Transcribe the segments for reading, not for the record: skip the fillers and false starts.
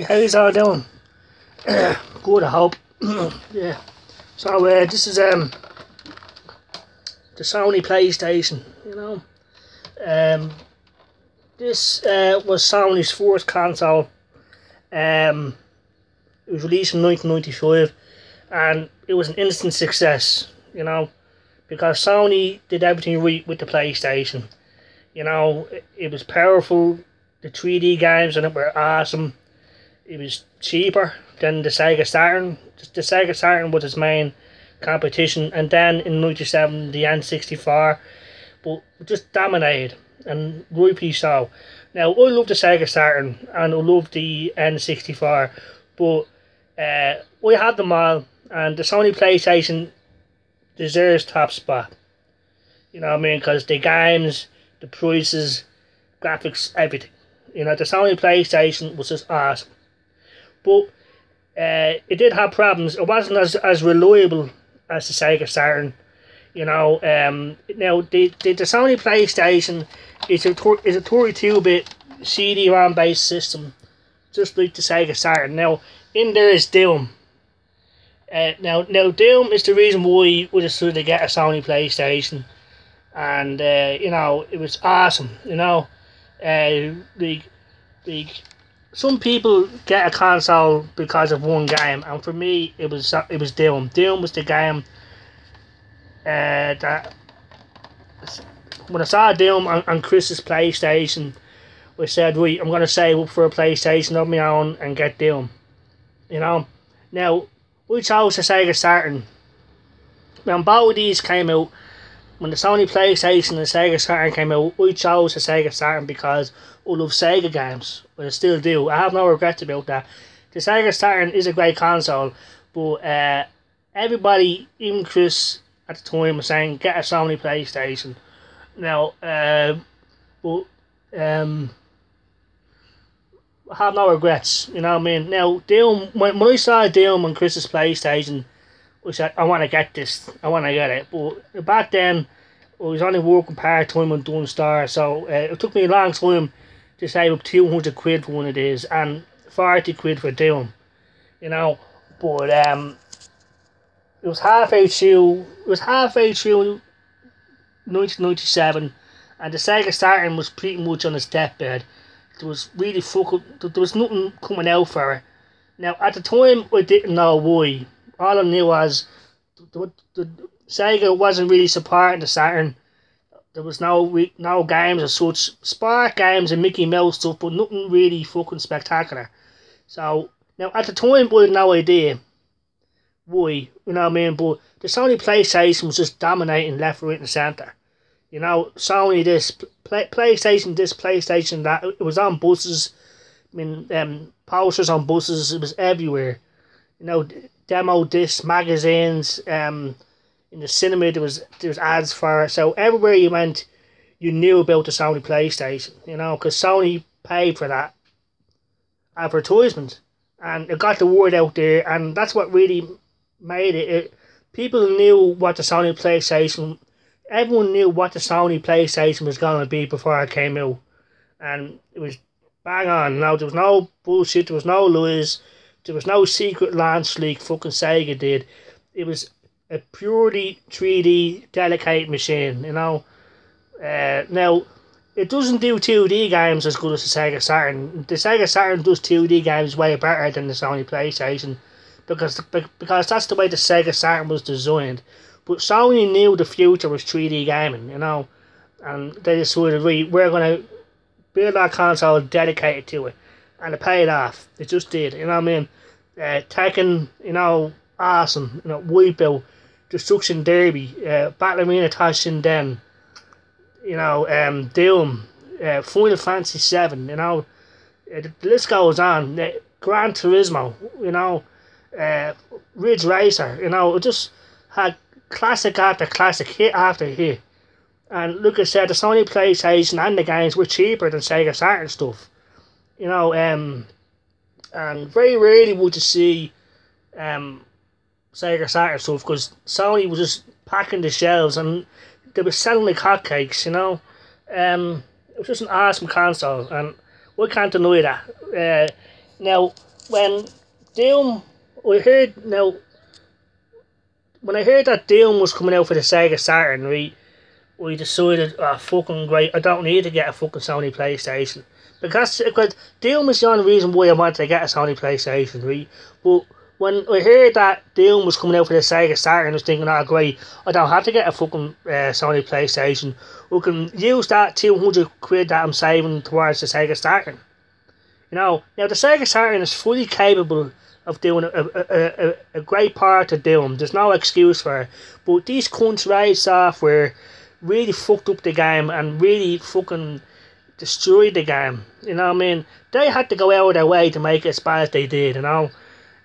How's all doing? Good, I hope. Yeah. So this is the Sony PlayStation. This was Sony's first console. It was released in 1995, and it was an instant success. Because Sony did everything right with the PlayStation. It was powerful. The 3D games in it were awesome. It was cheaper than the Sega Saturn. The Sega Saturn was its main competition, and then in '97 the N64, but just dominated, and rightly so. Now I love the Sega Saturn and I love the N64, but I had them all, and the Sony PlayStation deserves top spot. You know what I mean? Because the games, the prices, graphics, everything. The Sony PlayStation was just awesome. But it did have problems. It wasn't as reliable as the Sega Saturn. Now the Sony PlayStation is a 32-bit CD-ROM based system, just like the Sega Saturn. Now in there is Doom. Now Doom is the reason why we decided to get a Sony PlayStation, and it was awesome. Some people get a console because of one game, and for me, it was Doom. Doom was the game that when I saw Doom on Chris's PlayStation, I said, right, I'm gonna save up for a PlayStation of my own and get Doom. Now we chose the Sega Saturn. When both of these came out, when the Sony PlayStation and the Sega Saturn came out, I chose the Sega Saturn because I love Sega games. I still do. I have no regrets about that. The Sega Saturn is a great console, but everybody, even Chris at the time, was saying get a Sony PlayStation. Now, I have no regrets. You know what I mean? Now, Doom. When I saw Doom on Chris's PlayStation, I said, I want to get this. I want to get it. But back then, I was only working part-time on Dunstar, so it took me a long time to save up 200 quid for one of these, and 40 quid for Doom. But it was halfway through 1997, and the Sega Saturn was pretty much on its deathbed. There was nothing coming out for it. Now, at the time, I didn't know why. All I knew was the Sega wasn't really supporting the Saturn. There was no games as such. Spark games and Mickey Mouse stuff, but nothing really fucking spectacular. So, now at the time, I had no idea why, you know what I mean? But the Sony PlayStation was just dominating left, right and centre. Sony this, PlayStation this, PlayStation that. It was on buses. Posters on buses. It was everywhere. Demo discs, magazines, in the cinema there was ads for it. So everywhere you went, you knew about the Sony PlayStation, because Sony paid for that advertisement, and it got the word out there, and that's what really made it. People knew what the Sony PlayStation, everyone knew what the Sony PlayStation was going to be before it came out, and it was bang on. Now there was no bullshit, there was no lies. There was no secret launch like fucking Sega did. It was a purely 3D dedicated machine, Now, it doesn't do 2D games as good as the Sega Saturn. The Sega Saturn does 2D games way better than the Sony PlayStation because that's the way the Sega Saturn was designed. But Sony knew the future was 3D gaming, and they decided, right, we're going to build our console dedicated to it. And it paid off. It just did. You know what I mean? Tekken, awesome. Wipeout, Destruction Derby, Battle Arena Toshinden, Doom, Final Fantasy 7. The list goes on. Gran Turismo, Ridge Racer. It just had classic after classic, hit after hit. And like I said, the Sony PlayStation and the games were cheaper than Sega Saturn stuff. And very rarely would you see Sega Saturn stuff, because Sony was just packing the shelves and they were selling like hotcakes. It was just an awesome console, and we can't deny that. Now, when Doom, I heard now. When I heard that Doom was coming out for the Sega Saturn, right, I decided, oh, fucking great, I don't need to get a fucking Sony PlayStation. Because Doom was the only reason why I wanted to get a Sony PlayStation, right? But when I heard that Doom was coming out for the Sega Saturn, I was thinking, oh great, I don't have to get a fucking Sony PlayStation. I can use that 200 quid that I'm saving towards the Sega Saturn. You know, now the Sega Saturn is fully capable of doing a great part of Doom. There's no excuse for it. But these cunts raised software really fucked up the game and really fucking destroyed the game. You know what I mean? They had to go out of their way to make it as bad as they did, you know?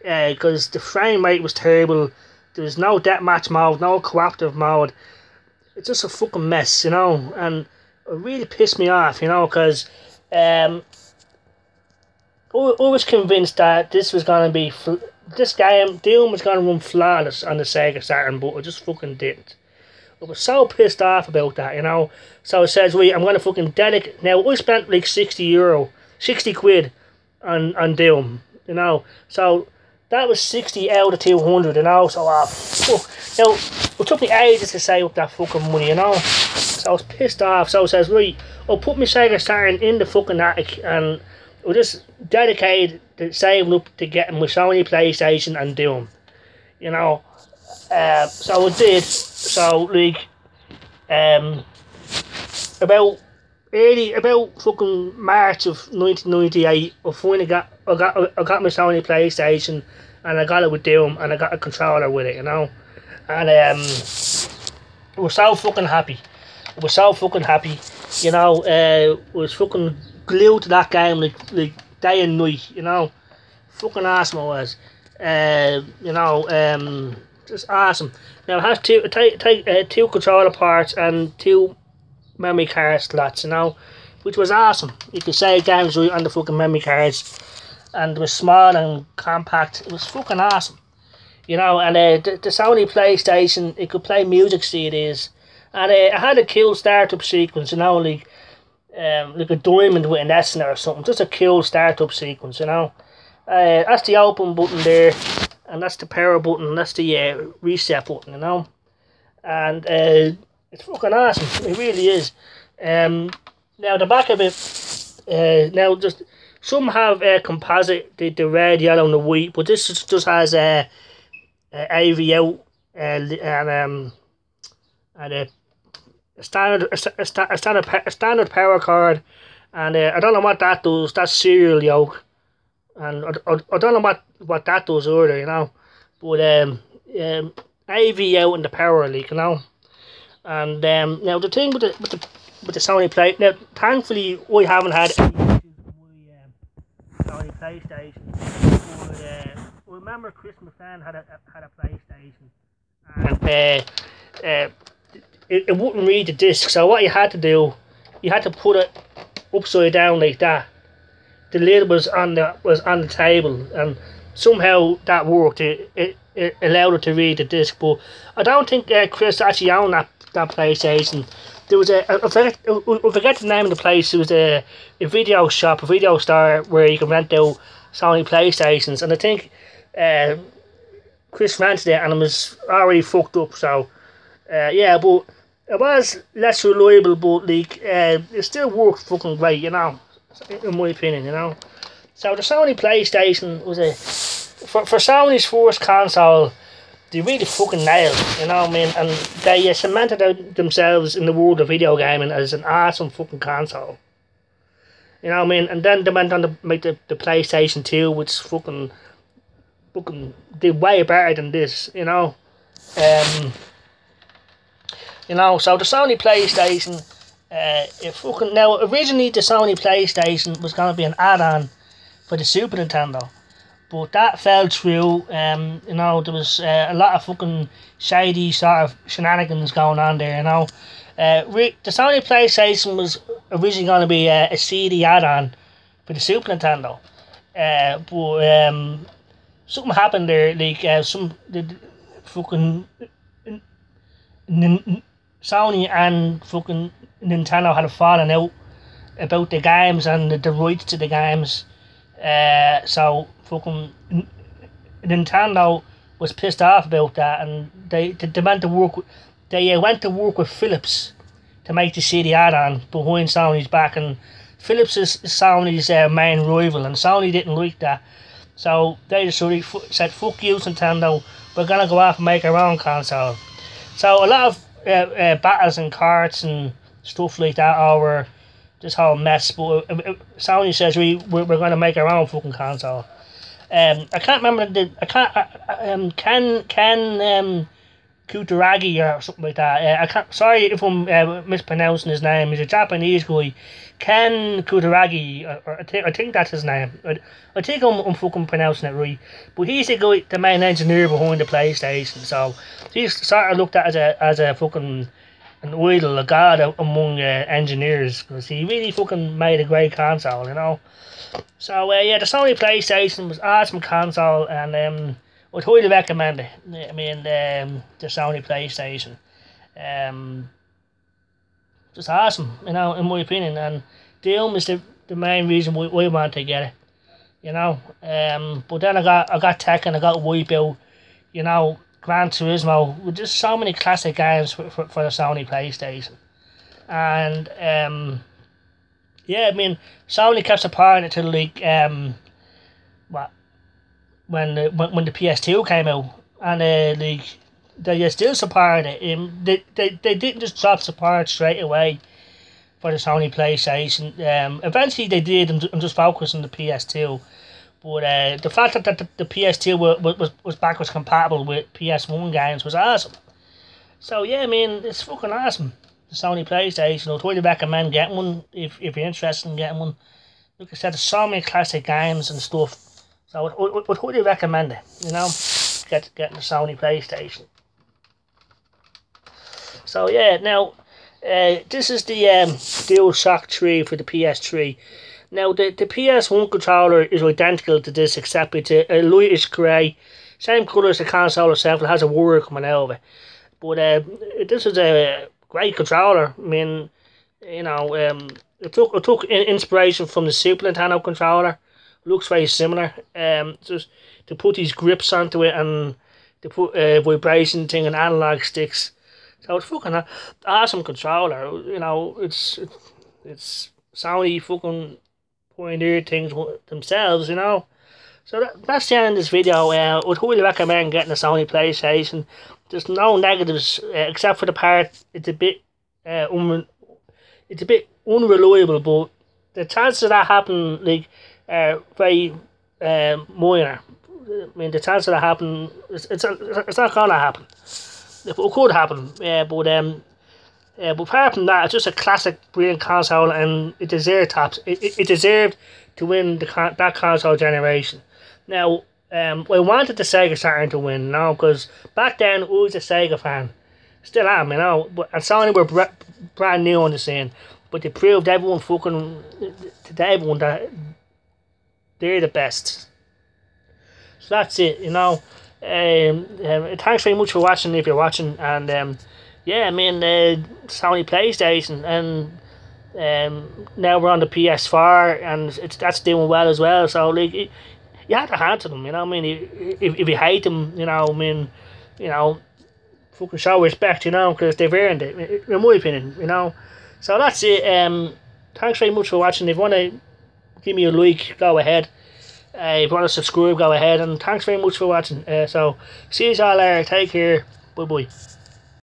Because the frame rate was terrible. There was no deathmatch mode, no cooperative mode. It's just a fucking mess, you know? And it really pissed me off, you know, because I was convinced that this was going to be... This game, Doom, was going to run flawless on the Sega Saturn, but it just fucking didn't. I was so pissed off about that, you know. So it says, wait, I'm going to fucking dedicate... Now, I spent like €60, 60 quid on Doom, you know. So that was 60 out of 200, you know. So, fuck. Now, it took me ages to save up that fucking money, you know. So I was pissed off. So it says, right, I'll put my Sega Saturn in the fucking attic and... I just dedicated to saving up to getting my Sony PlayStation and Doom, you know. So I did. So like, about fucking March of 1998, I finally got my Sony PlayStation, and I got it with Doom, and I got a controller with it, you know. And I was so fucking happy. You know. I was fucking glued to that game like day and night, you know. Fucking awesome it was. You know, just awesome. Now it has two controller parts and 2 memory card slots, you know, which was awesome. You could save games right on the fucking memory cards, and it was small and compact. It was fucking awesome, you know. And the Sony PlayStation, it could play music CDs, and it had a cool startup sequence, you know, like a diamond with an S in it or something. Just a cool startup sequence, you know. That's the open button there, and that's the power button, and that's the reset button, you know. And it's fucking awesome. It really is. Now the back of it, now just some have composite, the red, yellow, and the white, but this just has AV out and a standard power card, and I don't know what that does. That's serial yoke, and I don't know what that does either, you know. But AV out and the power leak, you know. And now the thing with the Sony Play, now thankfully I haven't had any issues with my Sony PlayStation. But I remember Chris McFan had a PlayStation, and it wouldn't read the disc. So what you had to do, you had to put it upside down like that. The lid was on the table, and somehow that worked. It allowed it to read the disc. But I don't think Chris actually owned that PlayStation. There was I forget the name of the place. It was a video shop, a video store where you can rent out Sony PlayStations, and I think Chris rented it and it was already fucked up. So yeah, but it was less reliable, but like it still worked fucking great, you know, in my opinion, you know. So the Sony PlayStation was for Sony's first console. They really fucking nailed it, you know what I mean? And they cemented themselves in the world of video gaming as an awesome fucking console. You know what I mean? And then they went on to make the PlayStation 2, which fucking did way better than this, you know? You know, so the Sony PlayStation, now originally the Sony PlayStation was going to be an add-on for the Super Nintendo. But that fell through. You know, there was a lot of fucking shady sort of shenanigans going on there, you know. The Sony PlayStation was originally going to be a CD add-on for the Super Nintendo. But something happened there, like the fucking Sony and fucking Nintendo had a falling out about the games and the rights to the games. So fucking Nintendo was pissed off about that, and they went to work. They went to work with Philips to make the CD add-on behind Sony's back, and Philips is Sony's main rival, and Sony didn't like that. So they just sort of said, "Fuck you, Nintendo. We're gonna go off and make our own console." So a lot of battles and carts and stuff like that over this whole mess. But Sony says we're gonna make our own fucking console. I can't remember Ken Kutaragi or something like that. I can't. Sorry if I'm mispronouncing his name. He's a Japanese guy, Ken Kutaragi. Or I think that's his name. I think I'm fucking pronouncing it right. But he's the guy, the main engineer behind the PlayStation. So he's sort of looked at as a fucking an idol, a god among engineers, because he really fucking made a great console, you know. So yeah, the Sony PlayStation was an awesome console, and I'd highly recommend it. I mean, the Sony PlayStation, just awesome, you know, in my opinion. And Doom is the main reason why I want to get it, you know. But then I got Tekken, I got Wipeout, you know, Gran Turismo, with just so many classic games for the Sony PlayStation. And yeah, I mean, Sony kept supporting it till like when the PS2 came out, and like they still supported it. They didn't just drop support straight away for the Sony PlayStation. Eventually they did, and just focused on the PS2. But the fact that the PS2 was backwards compatible with PS1 games was awesome. So yeah, I mean, it's fucking awesome. The Sony PlayStation. I'd highly recommend getting one if you're interested in getting one. Like I said, there's so many classic games and stuff. So I'd highly recommend it, you know, getting the Sony PlayStation. So yeah, now this is the DualShock 3 for the PS3. Now the PS1 controller is identical to this, except it's a lightish grey, same colour as the console itself. It has a wire coming out of it. But this is a great controller. I mean, you know, it took inspiration from the Super Nintendo controller. Looks very similar. Just to put these grips onto it, and to put vibration thing and analog sticks. So it's fucking awesome controller. You know, it's Sony fucking pioneered things themselves, you know. So that's the end of this video. I would highly recommend getting a Sony PlayStation. There's no negatives except for the part it's a bit unreliable, but the chances of that happening like very minor. I mean, the chance of that happen, it's not gonna happen. It could happen, but apart from that, it's just a classic, brilliant console, and it deserved tops. It deserved to win that console generation. Now, I wanted the Sega Saturn to win, you know, because back then I was a Sega fan, still am, you know. But and Sony were brand new on the scene, but they proved everyone to everyone that they're the best. So that's it, you know. Thanks very much for watching if you're watching, and yeah, I mean, Sony PlayStation, and now we're on the PS4, and that's doing well as well. So like, you have to hand to them, you know. I mean, if you hate them, you know, I mean, you know, fucking show respect, you know, because they've earned it, in my opinion, you know. So that's it. Thanks very much for watching. If you want to give me a like, go ahead. If you want to subscribe, go ahead. And thanks very much for watching. So see you all later. Take care. Bye bye.